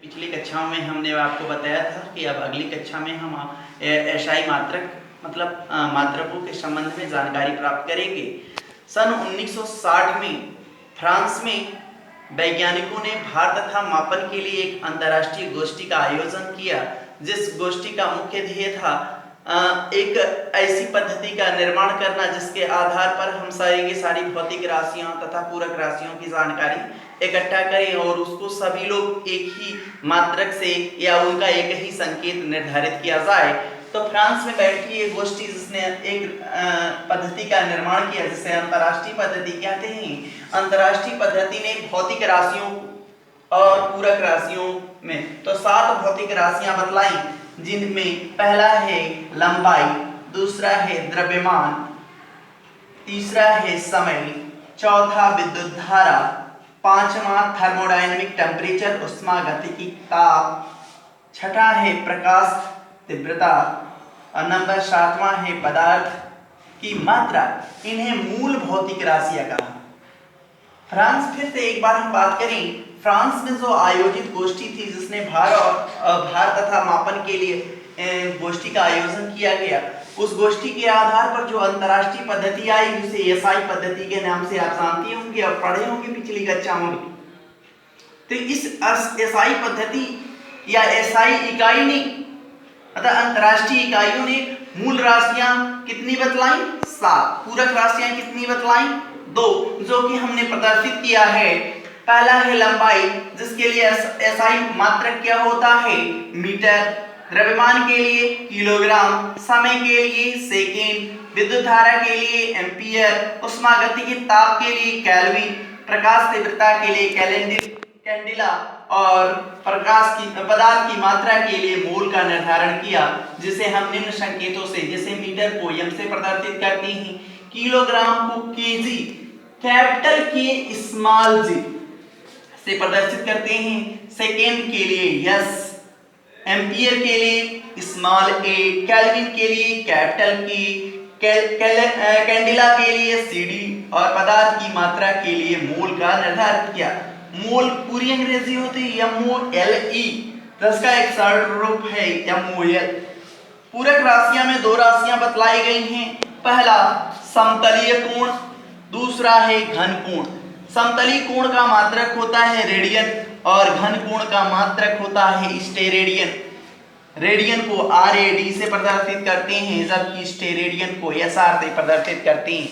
पिछली कक्षाओं में हमने आपको बताया था कि अब अगली कक्षा में हम एसआई मात्रक मात्रकों के संबंध में जानकारी प्राप्त करेंगे। सन 1960 में फ्रांस में वैज्ञानिकों ने भार तथा मापन के लिए एक अंतर्राष्ट्रीय गोष्ठी का आयोजन किया, जिस गोष्ठी का मुख्य ध्येय था एक ऐसी पद्धति का निर्माण करना जिसके आधार पर हम सारी की सारी भौतिक राशियों तथा पूरक राशियों की जानकारी इकट्ठा करें और उसको सभी लोग एक ही मात्रक से या उनका एक ही संकेत निर्धारित किया जाए। तो फ्रांस में बैठी एक गोष्ठी जिसने एक पद्धति का निर्माण किया जिसे अंतर्राष्ट्रीय पद्धति कहते हैं। अंतर्राष्ट्रीय पद्धति ने भौतिक राशियों और पूरक राशियों में तो 7 भौतिक राशियां बतलाई, जिनमें पहला है लंबाई, दूसरा है द्रव्यमान, तीसरा है समय, चौथा विद्युत धारा, पांचवा थर्मोडायनेमिक टेम्परेचर उष्मागतिकी ताप, छठा है प्रकाश तीव्रता और नंबर 7वां है पदार्थ की मात्रा। इन्हें मूल भौतिक राशियां कहा। फ्रांस फिर से एक बार हम बात करें, फ्रांस में जो आयोजित गोष्ठी थी जिसने भार तथा मापन के लिए गोष्ठी का आयोजन किया गया, उस गोष्ठी के आधार पर जो अंतर्राष्ट्रीय पद्धति आई जिसे एसआई पद्धति के नाम से आप जानते होंगे और पढ़े होंगे पिछली कक्षाओं में। तो इस एसआई पद्धति या एसआई इकाई ने अतः अंतर्राष्ट्रीय इकाइयों ने मूल राशियां कितनी बतलाई? 7। पूरक राशियां कितनी बतलाई? 2, जो कि हमने प्रदर्शित किया है। पहला है लंबाई, जिसके लिए एसआई मात्रक क्या होता है? मीटर। द्रव्यमान के लिए किलोग्राम, समय के लिए सेकेंड, विद्युत धारा के लिए एम्पियर, उष्मागतिकी ताप के लिए केल्विन, प्रकाश तीव्रता के लिए कैंडिला और पदार्थ की मात्रा के लिए मोल का निर्धारण किया, जिसे हम निम्न संकेतों से जैसे मीटर को एम से प्रदर्शित करते हैं, किलोग्राम को केजी कैपिटल के स्मॉल जी से प्रदर्शित करते हैं, सेकेंड के लिए यस, एम्पियर के लिए स्मॉल ए, केल्विन के लिए कैपिटल की, कैंडिला के लिए सीडी और पदार्थ की मात्रा के लिए मोल का निर्धारण किया। मोल पूरी अंग्रेजी होती है MOLE, जिसका एक सरल रूप है MOL। पूरक राशियां में 2 राशियां बतलाई गई हैं। पहला समतलीय कोण, दूसरा है घन कोण। समतलीय कोण का मात्रक होता है रेडियन और घन कोण का मात्रक होता है स्टेरेडियन। रेडियन को RAD से प्रदर्शित करते हैं, जबकि स्टेरेडियन को SR से प्रदर्शित करते हैं।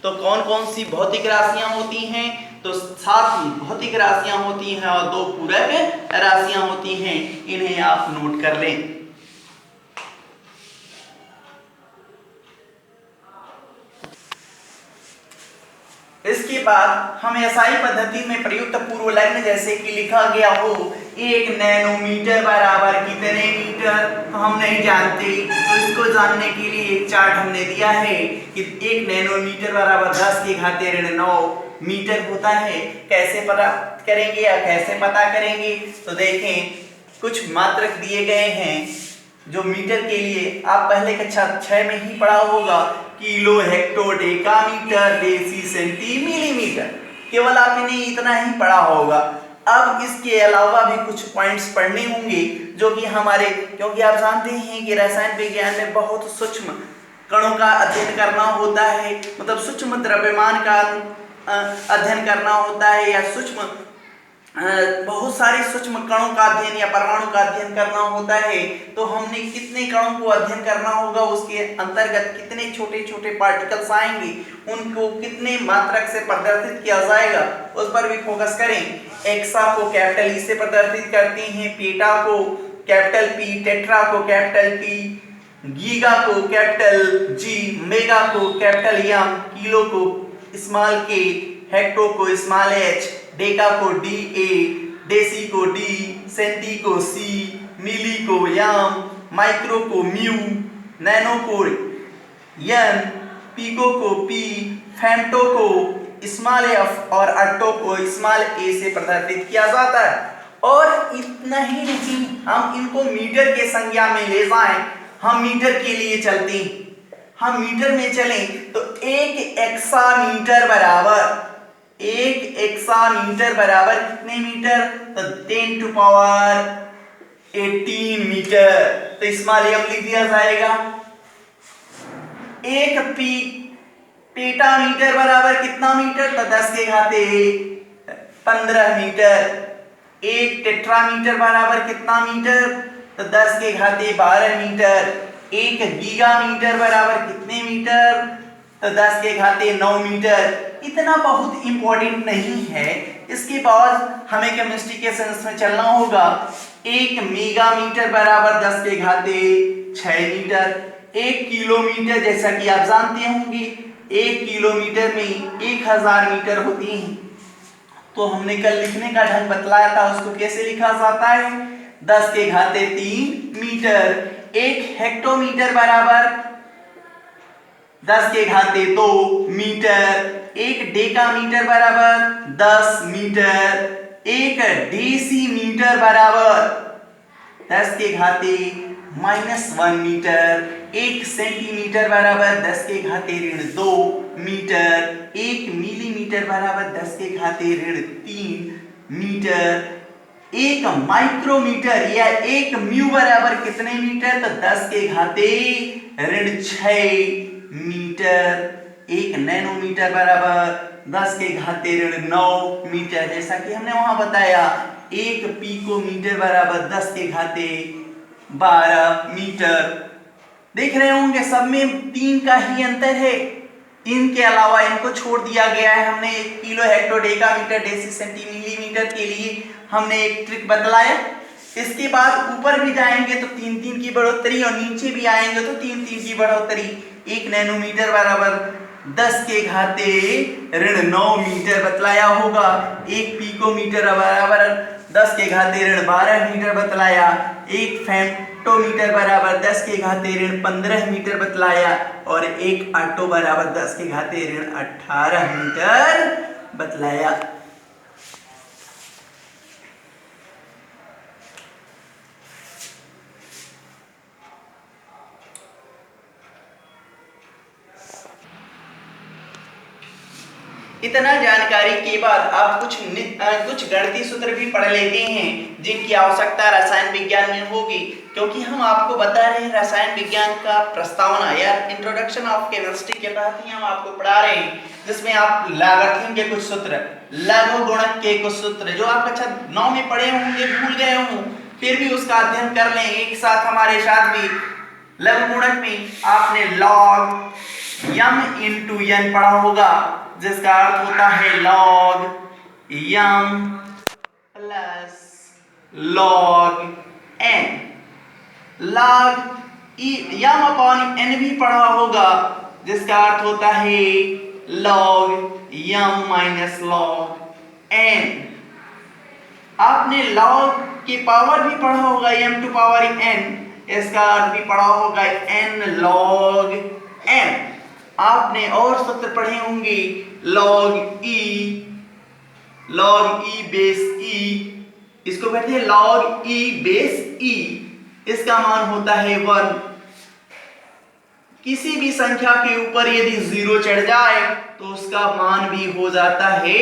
तो कौन कौन सी भौतिक राशियां होती हैं? तो 7 भौतिक राशियां होती हैं और 2 पूरक राशियां होती हैं। इन्हें आप नोट कर लें। इसके बाद हम एसआई पद्धति में प्रयुक्त पूर्वलग्न जैसे कि लिखा गया हो 1 नैनोमीटर बराबर कितने मीटर, तो हम नहीं जानते। तो इसको जानने के लिए एक चार्ट हमने दिया है कि 1 नैनोमीटर बराबर 10⁻⁹ मीटर होता है। कैसे पता करेंगे या कैसे पता करेंगे? तो देखें, कुछ मात्रक दिए गए हैं जो मीटर के लिए आप पहले कक्षा 6 में ही पढ़ा होगा, kilo, hecto, decametre, deci, centi, millimetre. केवल आपने इतना ही पढ़ा होगा। अब इसके अलावा भी कुछ पॉइंट्स पढ़ने होंगे जो कि क्योंकि आप जानते हैं कि रसायन विज्ञान में बहुत सूक्ष्म कणों का अध्ययन करना होता है, मतलब सूक्ष्म द्रव्यमान का अध्ययन करना होता है या बहुत सारे सूक्ष्म कणों का अध्ययन या परमाणु का अध्ययन करना होता है। तो हमने कितने कणों को अध्ययन करना होगा, उसके अंतर्गत कितने छोटे छोटे पार्टिकल्स आएंगे, उनको कितने मात्रक से प्रदर्शित किया जाएगा, उस पर भी फोकस करें। एक्सा को कैपिटल ई से प्रदर्शित करते हैं, पेटा को कैपिटल पी, टेट्रा को कैपिटल टी, गीगा को कैपिटल जी, मेगा को कैपिटल एम, किलो को स्मॉल के, हेक्टो को स्मॉल एच, डेका को DA, डेसी को D, सेंटी को C, मिली को M, माइक्रो को म्यू, नैनो को N, पिको को P, फेम्टो को स्मॉल f और अट्टो को स्मॉल a से प्रदर्शित किया जाता है। और इतना ही नहीं, हम इनको मीटर के संज्ञा में ले जाएं, हम मीटर के लिए चलते हैं। हम मीटर में चलें तो 1 एक्सामीटर बराबर एक एक्सामीटर बराबर कितने मीटर? तो 10 टू पावर 18 मीटर। तो स्मॉल एम लिख दिया जाएगा। एक पेटामीटर बराबर कितना मीटर? तो 10 के घाते 15 मीटर। एक टेट्रामीटर बराबर कितना मीटर? तो 10 के घाते 12 मीटर। एक गीगामीटर बराबर कितने मीटर? तो 10 के घाते 9 मीटर। इतना बहुत इंपॉर्टेंट नहीं है, इसके बाद हमें केमिस्ट्री के सेंस में चलना होगा। एक मेगामीटर बराबर 10 के घाते 6 मीटर। एक किलोमीटर जैसा कि आप जानते होंगे, एक किलोमीटर में 1000 मीटर होती हैं। तो हमने कल लिखने का ढंग बतलाया था, उसको कैसे लिखा जाता है? 10 के घाते 3 मीटर। एक हेक्टोमीटर बराबर 10 के घाते 2 मीटर। एक डेकामीटर बराबर 10 मीटर। एक डेसीमीटर बराबर 10 के घाते -1 मीटर। एक सेंटीमीटर बराबर 10 के घाते -2 मीटर। एक मिलीमीटर बराबर 10 के घाते -3 मीटर। एक माइक्रोमीटर या एक म्यू बराबर कितने मीटर? तो 10 के घाते -6 मीटर। एक नैनोमीटर बराबर 10 के घाते 9 मीटर, जैसा कि हमने वहां बताया। एक पिकोमीटर बराबर 10 के घाते 12 मीटर। देख रहे होंगे सब में 3 का ही अंतर है, इनके अलावा इनको छोड़ दिया गया है। हमने kilo, hecto, decametre, deci, centi, millimetre के लिए हमने एक ट्रिक बतलाया। इसके बाद ऊपर भी जाएंगे तो 3-3 की बढ़ोतरी, और नीचे भी आएंगे तो 3-3 की बढ़ोतरी। एक नैनोमीटर बराबर 10 के घाते 9 मीटर बतलाया होगा। एक पिकोमीटर बराबर 10 के घाते 12 मीटर बतलाया। एक फेम्टोमीटर बराबर 10 के घाते 15 मीटर बतलाया। और एक आटो बराबर 10 के घाते 18 मीटर बतलाया। इतना जानकारी के बाद आप कुछ गणितीय सूत्र भी पढ़ लेते हैं, जिनकी आवश्यकता रसायन विज्ञान में होगी, क्योंकि हम आपको बता रहे हैं रसायन विज्ञान का प्रस्तावना या इंट्रोडक्शन ऑफ केमिस्ट्री के तहत ही हम आपको पढ़ा रहे हैं, जिसमें आप लॉगरिथम के कुछ सूत्र, लघु गुणक के कुछ सूत्र जो आप कक्षा 9 में पढ़े होंगे, भूल गए हों, फिर भी उसका अध्ययन कर लें एक साथ हमारे साथ भी। लघु गुणक में आपने लॉग m इंटू n पढ़ा होगा, जिसका अर्थ होता है log m plus log n। log m upon n भी पढ़ा होगा, जिसका अर्थ होता है log m minus log n। आपने log की पावर भी पढ़ा होगा, m टू पावर n, इसका अर्थ भी पढ़ा होगा n log m। आपने और सूत्र पढ़े होंगे log e बेस e, इसको कहते हैं log e बेस e, इसका मान होता है 1। किसी भी संख्या के ऊपर यदि 0 चढ़ जाए तो उसका मान भी हो जाता है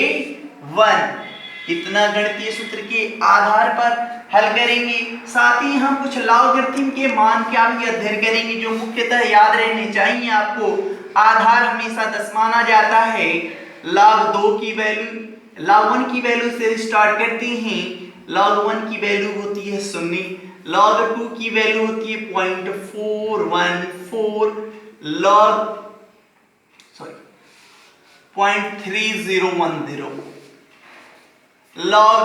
1। इतना गणितीय सूत्र के आधार पर हल करेंगे। साथ ही हम कुछ लॉगरिथम के मान का भी अध्ययन करेंगे, जो मुख्यतः याद रहने चाहिए आपको। आधार हमेशा 10 माना जाता है। log 2 की वैल्यू, log 1 की वैल्यू से स्टार्ट करते हैं। log 1 की वैल्यू होती है 0, log 2 की वैल्यू होती है 0.414, log 0.3010, log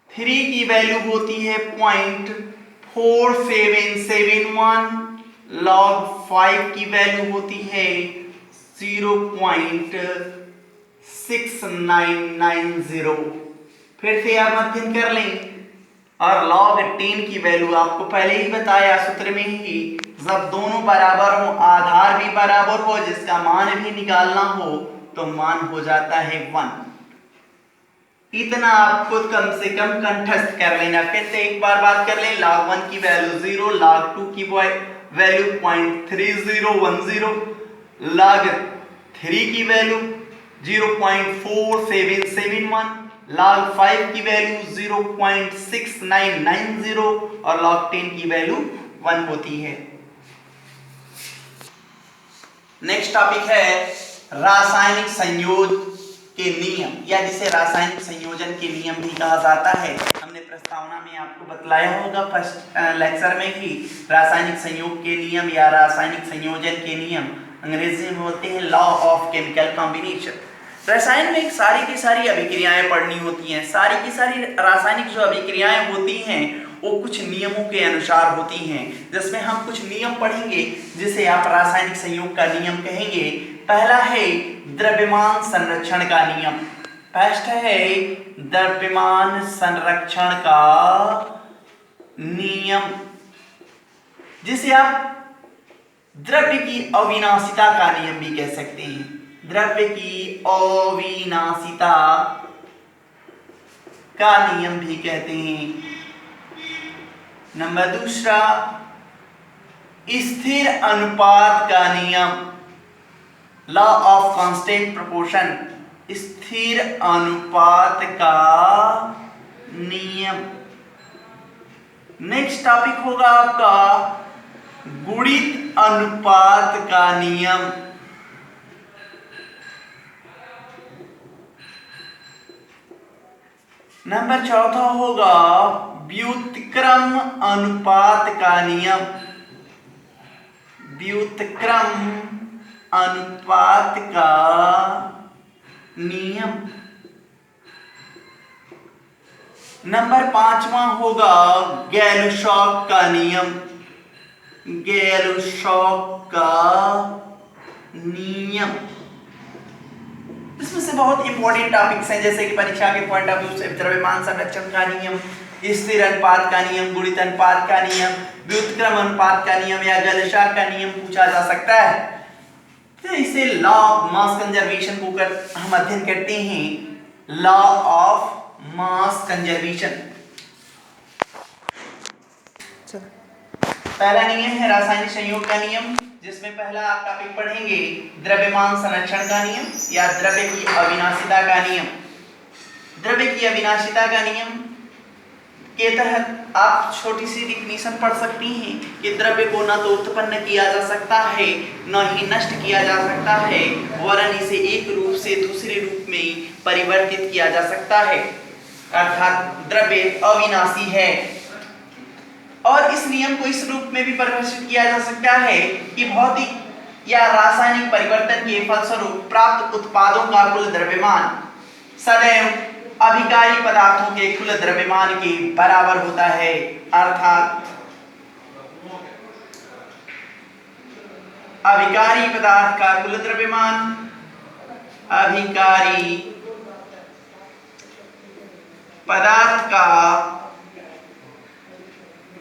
3 की वैल्यू होती है 0.4771, log 5 की वैल्यू होती है 0.6990। फिर से आप अध्ययन कर लें। और log 10 की वैल्यू आपको पहले ही बताया सूत्र में ही, जब दोनों बराबर हो, आधार भी बराबर हो, जिसका मान भी निकालना हो, तो मान हो जाता है 1। इतना आपको कम से कम कंठस्थ कर लेना। फिर से एक बार बात कर लें। log 1 की वैल्यू 0, log 2 की वैल्यू 0.3010, log 3 की वैल्यू 0.4771, log 5 की वैल्यू 0.6990 और log 10 की वैल्यू 1 होती है। नेक्स्ट टॉपिक है रासायनिक संयोजन के नियम, या जिसे रासायनिक संयोजन के नियम भी कहा जाता है। हमने प्रस्तावना में आपको बतलाया होगा फर्स्ट लेक्चर में कि रासायनिक संयोग के नियम या रासायनिक संयोजन के नियम अंग्रेजी में होते हैं लॉ ऑफ केमिकल कॉम्बिनेशन। रसायन में सारी की सारी अभिक्रियाएं पढ़नी होती हैं। सारी की सारी रासायनिक जो अभिक्रियाएं होती हैं वो कुछ नियमों के अनुसार होती हैं, जिसमें हम कुछ नियम पढ़ेंगे जिसे आप रासायनिक संयोग का नियम कहेंगे। पहला है द्रव्यमान संरक्षण का नियम। फर्स्ट है द्रव्यमान संरक्षण का नियम, जिसे आप द्रव्य की अविनाशिता का नियम भी कह सकते हैं। द्रव्य की अविनाशिता का नियम भी कहते हैं। नंबर दूसरा स्थिर अनुपात का नियम, लॉ ऑफ कांस्टेंट प्रोपोर्शन, स्थिर अनुपात का नियम। नेक्स्ट टॉपिक होगा आपका गुणित अनुपात का नियम। नंबर चौथा होगा व्युत्क्रम अनुपात का नियम, व्युत्क्रम अनुपात का नियम। नंबर पांचवा होगा गैलुशॉक का नियम, गैलुशॉक का नियम। इसमें से बहुत इंपॉर्टेंट टॉपिक्स हैं, जैसे कि परीक्षा के पॉइंट ऑफ व्यू से द्रव्यमान संरक्षण का नियम, स्थिर अनुपात का नियम, गुणित अनुपात का नियम, व्युत्क्रम अनुपात का नियम या गैलुशॉक का नियम पूछा जा सकता है। तो इसे लॉ ऑफ मास कंजर्वेशन को हम अध्ययन करते हैं, लॉ ऑफ मास कंजर्वेशन। पहला नियम है रासायनिक संयोग का नियम, जिसमें पहला आप टॉपिक पढ़ेंगे द्रव्यमान संरक्षण का नियम या द्रव्य की अविनाशिता का नियम। द्रव्य की अविनाशिता का नियम के तहत आप छोटी सी डिफिनीशन पढ़ सकती हैं कि द्रव्य को न तो उत्पन्न किया जा सकता है न ही नष्ट किया जा सकता है, वरन इसे एक रूप से दूसरे रूप में परिवर्तित किया जा सकता है, अर्थात द्रव्य अविनाशी है। और इस नियम को इस रूप में भी परिभाषित किया जा सकता है कि भौतिक या रासायनिक परिवर्तन के फलस्वरूप प्राप्त उत्पादों का कुल द्रव्यमान सदैव अभिकारी पदार्थों के कुल द्रव्यमान के बराबर होता है, अर्थात अभिकारी पदार्थ का कुल द्रव्यमान, अभिकारी पदार्थ का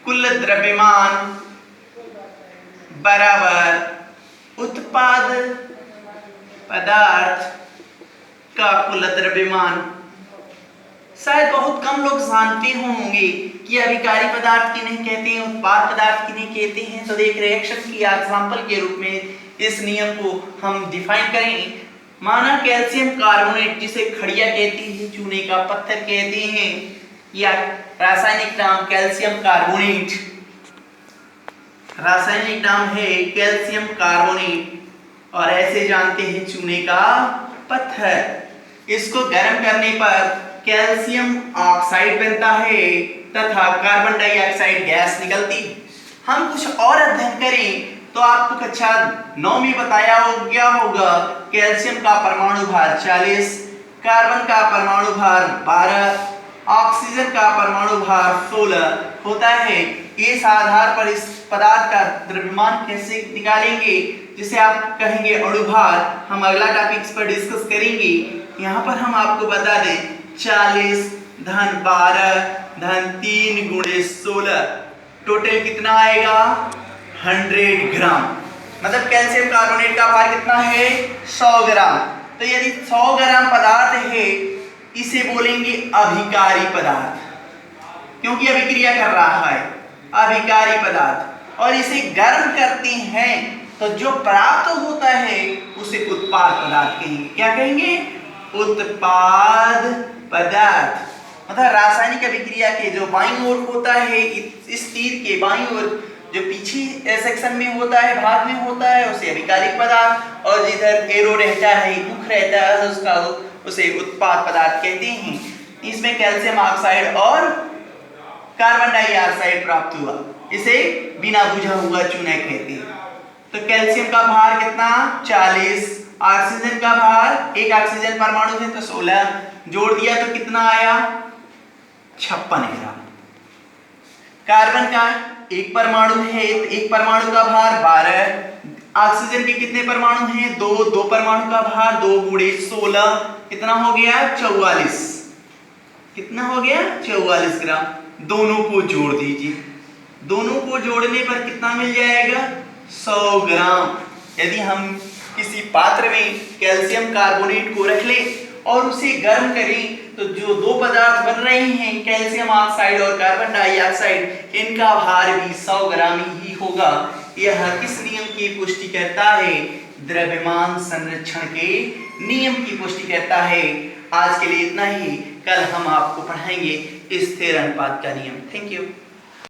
कुल द्रव्यमान बराबर उत्पाद पदार्थ का कुल द्रव्यमान। शायद बहुत कम लोग जानते होंगे कि अभिकारी पदार्थ किन्हें कहते हैं, उत्पाद पदार्थ किन्हें कहते हैं। तो एक रिएक्शन की एग्जांपल के रूप में इस नियम को हम डिफाइन करें। माना कैल्शियम कार्बोनेट, जिसे खड़िया कहती है, चूने का पत्थर कहते हैं, या रासायनिक नाम कैल्शियम कार्बोनेट, रासायनिक नाम है कैल्शियम कार्बोनेट और ऐसे जानते हैं चूने का पत्थर। इसको गर्म करने पर कैल्शियम ऑक्साइड बनता है तथा कार्बन डाइऑक्साइड गैस निकलती है। हम कुछ और अध्ययन करें तो आपको कक्षा 9 में बताया गया होगा कैल्शियम का परमाणु भार 40, कार्बन का परमाणु भार 12, ऑक्सीजन का परमाणु भार 16 होता है। इस आधार पर इस पदार्थ का द्रव्यमान कैसे निकालेंगे, जिसे आप कहेंगे अणु भार, हम अगला टॉपिक इस पर डिस्कस करेंगे। यहाँ पर हम आपको बता दें 40 धन 12 धन 3 गुणे 16 टोटल कितना आएगा 100 ग्राम। मतलब कैल्शियम कार्बोनेट का भार कितना है 100 ग्राम। तो यदि 100 ग्राम पदार्थ है इसे बोलेंगे अभिकारी पदार्थ, क्योंकि अभिक्रिया कर रहा है, अभिकारी पदार्थ। और इसे गर्म करते हैं तो जो प्राप्त होता है उसे उत्पाद पदार्थ कहेंगे। क्या कहेंगे? उत्पाद पदार्थ। मतलब रासायनिक अभिक्रिया के जो बाईं ओर होता है, इस तीर के बाईं ओर जो पीछे सेक्शन में होता है, भाग में होता है, उसे अभिकारिक पदार्थ, और जिधर एरो रहता है, मुख रहता है, उसका उसे उत्पाद पदार्थ कहते हैं। इसमें कैल्शियम ऑक्साइड और कार्बन डाइऑक्साइड प्राप्त हुआ, इसे बिना बुझा हुआ चूना कहते हैं। तो कैल्शियम का भार कितना? 40। ऑक्सीजन का भार, एक ऑक्सीजन परमाणु है तो 16, जोड़ दिया तो कितना आया? 56 ग्राम। कार्बन का एक परमाणु है, एक परमाणु का भार 12। ऑक्सीजन के कितने परमाणु हैं? 2, 2 परमाणु का भार 2 गुणे 16, कितना हो गया? 44। कितना हो गया? 44 ग्राम। दोनों को जोड़ दीजिए, दोनों को जोड़ने पर कितना मिल जाएगा? 100 ग्राम। यदि हम किसी पात्र में कैल्शियम कार्बोनेट को रख लें और उसे गर्म करें तो जो दो पदार्थ बन रहे हैं, कैल्शियम ऑक्साइड और कार्बन डाइऑक्साइड, इनका भार भी 100 ग्राम ही होगा। यह किस नियम की पुष्टि करता है? द्रव्यमान संरक्षण के नियम की पुष्टि करता है। आज के लिए इतना ही, कल हम आपको पढ़ाएंगे स्थिर अनुपात का नियम। Thank you.